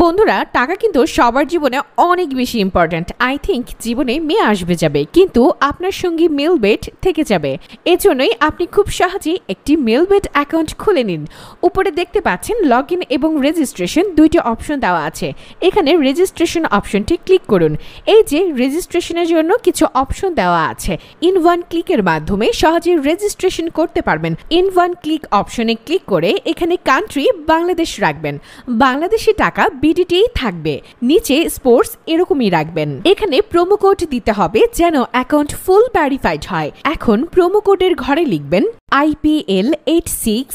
বন্ধুরা, টাকা কিন্তু সবার জীবনে অনেক বেশি ইম্পর্ট্যান্ট। আই থিঙ্ক জীবনে মেয়ে আসবে যাবে, কিন্তু আপনার সঙ্গে মেলবেট থেকে যাবে। এজন্যই আপনি খুব সহজেই একটি মেলবেট অ্যাকাউন্ট খুলে নিন। উপরে দেখতে পাচ্ছেন লগ ইন এবং রেজিস্ট্রেশন দুইটি অপশন দেওয়া আছে। এখানে রেজিস্ট্রেশন অপশনটি ক্লিক করুন। এই যে রেজিস্ট্রেশনের জন্য কিছু অপশন দেওয়া আছে, ইন ওয়ান ক্লিকের মাধ্যমে সহজে রেজিস্ট্রেশন করতে পারবেন। ইন ওয়ান ক্লিক অপশনে ক্লিক করে এখানে কান্ট্রি বাংলাদেশ রাখবেন। বাংলাদেশি টাকা বিডিটি থাকবে, নিচে স্পোর্টস এরকমই রাখবেন। এখানে প্রোমো কোড দিতে হবে যেন অ্যাকাউন্ট ফুল ভেরিফাইড হয়। এখন প্রোমো কোডের ঘরে লিখবেন IPL86।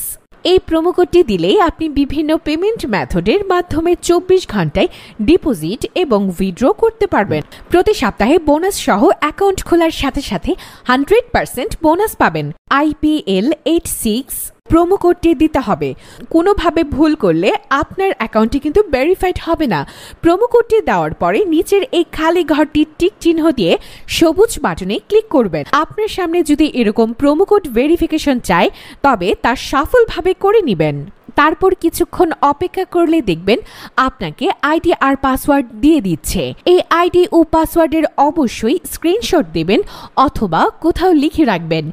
এই প্রোমো কোডটি দিলে আপনি বিভিন্ন পেমেন্ট মেথডের মাধ্যমে 24 ঘন্টায় ডিপোজিট এবং উইথড্র করতে পারবেন। প্রতি সপ্তাহে বোনাস সহ অ্যাকাউন্ট খোলার সাথে সাথে 100% বোনাস পাবেন। IPL86 প্রোমো কোডটি দিতে হবে। কোনোভাবে ভুল করলে আপনার অ্যাকাউন্টটি কিন্তু ভেরিফাইড হবে না। প্রোমো কোডটি দেওয়ার পরে নিচের এই খালি ঘরটির টিক চিহ্ন দিয়ে সবুজ বাটনে ক্লিক করবেন। আপনার সামনে যদি এরকম প্রোমো কোড ভেরিফিকেশন চায় তবে তা সফলভাবে করে নেবেন। তারপর কিছুক্ষণ অপেক্ষা করলে দেখবেন আপনাকে আইডি আর পাসওয়ার্ড দিয়ে দিচ্ছে। এই আইডি ও পাসওয়ার্ডের অবশ্যই স্ক্রিনশট দেবেন অথবা কোথাও লিখে রাখবেন।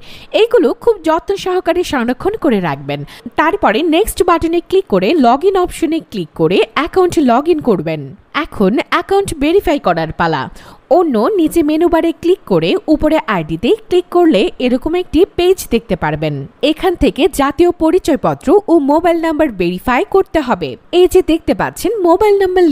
এইগুলো খুব যত্ন সহকারে সংরক্ষণ করে রাখবেন। তারপরে নেক্সট বাটনে ক্লিক করে লগ ইন অপশনে ক্লিক করে অ্যাকাউন্ট লগ ইন করবেন। এখন অ্যাকাউন্ট ভেরিফাই করার পালা। অন্য নিচে মেনু বারে ক্লিক করে উপরে আইডিতে ক্লিক করলে এরকম একটি পেজ দেখতে পারবেন। এখান থেকে জাতীয় পরিচয়পত্র ও মোবাইল নাম্বার ভেরিফাই করতে হবে। এই যে দেখতে পাচ্ছেন মোবাইল নাম্বার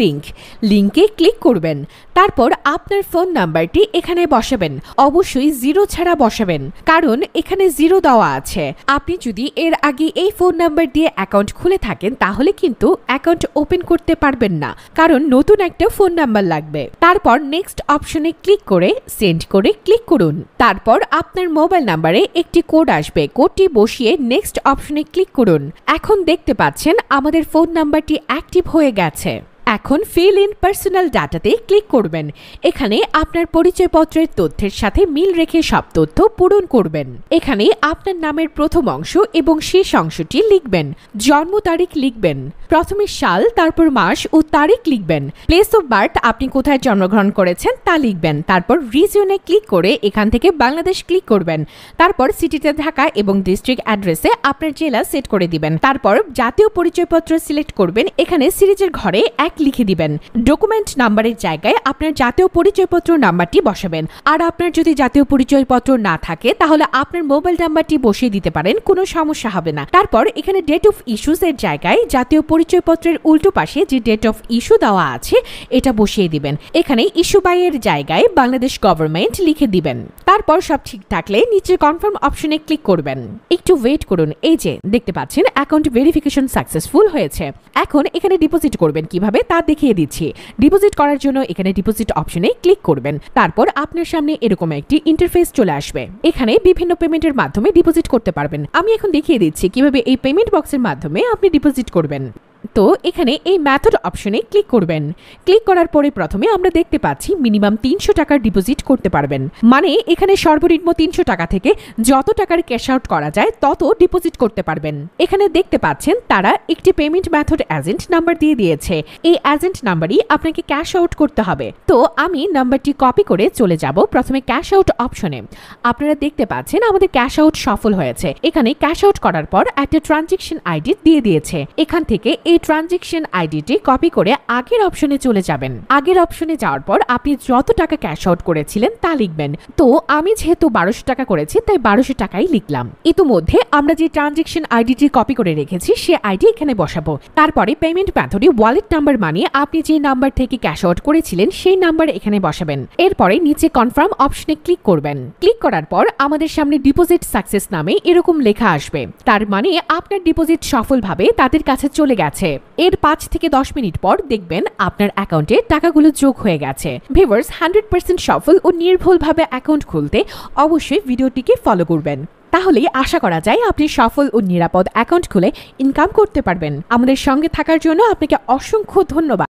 লিংকে ক্লিক করবেন। তারপর আপনার ফোন নাম্বারটি এখানে বসাবেন। অবশ্যই 0 ছাড়া বসাবেন, কারণ এখানে 0 দেওয়া আছে। আপনি যদি এর আগে এই ফোন নাম্বার দিয়ে অ্যাকাউন্ট খুলে থাকেন তাহলে কিন্তু অ্যাকাউন্ট ওপেন করতে পারবেন না, কারণ নতুন একটা ফোন নাম্বার লাগবে। তারপর নেক্সট অপশনে ক্লিক করে সেন্ড করে ক্লিক করুন। তারপর আপনার মোবাইল নাম্বারে একটি কোড আসবে, কোডটি বসিয়ে নেক্সট অপশনে ক্লিক করুন। এখন দেখতে পাচ্ছেন আমাদের ফোন নাম্বারটি অ্যাক্টিভ হয়ে গেছে। এখন ফিল ইন পার্সোনাল ডাটাতে ক্লিক করবেন। এখানে আপনার পরিচয়পত্রের তথ্যের সাথে মিল রেখে সব তথ্য পূরণ করবেন। এখানে আপনার নামের প্রথম অংশ এবং শেষ অংশটি লিখবেন। জন্ম তারিখ লিখবেন, প্রথমে সাল, তারপর মাস ও তারিখ লিখবেন। প্লেস অফ বার্থ আপনি কোথায় জন্মগ্রহণ করেছেন তা লিখবেন। তারপর রিজিয়নে ক্লিক করে এখান থেকে বাংলাদেশ ক্লিক করবেন। তারপর সিটিতে ঢাকা এবং ডিস্ট্রিক্ট অ্যাড্রেসে আপনার জেলা সেট করে দিবেন। তারপর জাতীয় পরিচয়পত্র সিলেক্ট করবেন। এখানে সিরিজের ঘরে 1 লিখে দিবেন। ডকুমেন্ট নাম্বারের জায়গায় আপনার জাতীয় পরিচয়পত্র নাম্বারটি বসাবেন। আর আপনার যদি জাতীয় পরিচয়পত্র না থাকে তাহলে আপনার মোবাইল নাম্বারটি বসিয়ে দিতে পারেন, কোনো সমস্যা হবে না। তারপর এখানে ডেট অফ ইস্যুস এর জায়গায় জাতীয় পরিচয়পত্রের উল্টো পাশে যে ডেট অফ ইস্যু দেওয়া আছে এটা বসিয়ে দিবেন। এখানে ইস্যু বাই এর জায়গায় বাংলাদেশ গভর্নমেন্ট লিখে দিবেন। তারপর সব ঠিক থাকলে নিচে কনফার্ম অপশনে ক্লিক করবেন। একটু ওয়েট করুন। এই যে দেখতে পাচ্ছেন অ্যাকাউন্ট ভেরিফিকেশন সাকসেসফুল হয়েছে। এখন এখানে ডিপোজিট করবেন কিভাবে তা দেখিয়ে দিচ্ছি। ডিপোজিট করার জন্য এখানে ডিপোজিট অপশনে ক্লিক করবেন। তারপর আপনার সামনে এরকম একটি ইন্টারফেস চলে আসবে। এখানে বিভিন্ন পেমেন্টের মাধ্যমে ডিপোজিট করতে পারবেন। আমি এখন দেখিয়ে দিচ্ছি কিভাবে এই পেমেন্ট বক্সের মাধ্যমে আপনি ডিপোজিট করবেন। তো এখানে এই মেথড অপশনে ক্লিক করবেন। ক্লিক করার পরে প্রথমে আমরা দেখতে পাচ্ছি মিনিমাম 300 টাকার ডিপোজিট করতে পারবেন। মানে এখানে সর্বনিম্ন 300 টাকা থেকে যত টাকার ক্যাশ আউট করা যায় তত ডিপোজিট করতে পারবেন। এখানে দেখতে পাচ্ছেন তারা একটি পেমেন্ট মেথড এজেন্ট নাম্বার দিয়ে দিয়েছে। এই এজেন্ট নাম্বারই আপনাকে ক্যাশ আউট করতে হবে। তো আমি নাম্বারটি কপি করে চলে যাব প্রথমে ক্যাশ আউট অপশনে। আপনারা দেখতে পাচ্ছেন আমাদের ক্যাশ আউট সফল হয়েছে। এখানে ক্যাশ আউট করার পর একটা ট্রানজাকশন আইডি দিয়ে দিয়েছে। এখান থেকে এই ট্রানজাকশন আইডিটি কপি করে আগের অপশনে চলে যাবেন। আগের অপশনে যাওয়ার পর আপনি যত টাকা ক্যাশ আউট করেছিলেন তা লিখবেন। তো আমি যেহেতু 1200 টাকা করেছি তাই 1200 টাকাই লিখলাম। ইতিমধ্যে আমরা যে ট্রানজাকশন আইডিটি কপি করে রেখেছি সে আইডি এখানে বসাবো। তারপরে পেমেন্ট মেথডে ওয়ালেট নাম্বার মানিয়ে আপনি যে নাম্বার থেকে ক্যাশ আউট করেছিলেন সেই নাম্বার এখানে বসাবেন। এরপরে নিচে কনফার্ম অপশনে ক্লিক করবেন। ক্লিক করার পর আমাদের সামনে ডিপোজিট সাকসেস নামে এরকম লেখা আসবে। তার মানে আপনার ডিপোজিট সফলভাবে তাদের কাছে চলে গেছে। এর 5 থেকে 10 মিনিট পর দেখবেন আপনার অ্যাকাউন্টে টাকাগুলো যোগ হয়ে গেছে। ভিউয়ার্স, 100% সফল ও নির্ভুলভাবে অ্যাকাউন্ট খুলতে অবশ্যই ভিডিওটিকে ফলো করবেন। তাহলেই আশা করা যায় আপনি সফল ও নিরাপদ অ্যাকাউন্ট খুলে ইনকাম করতে পারবেন। আমাদের সঙ্গে থাকার জন্য আপনাকে অসংখ্য ধন্যবাদ।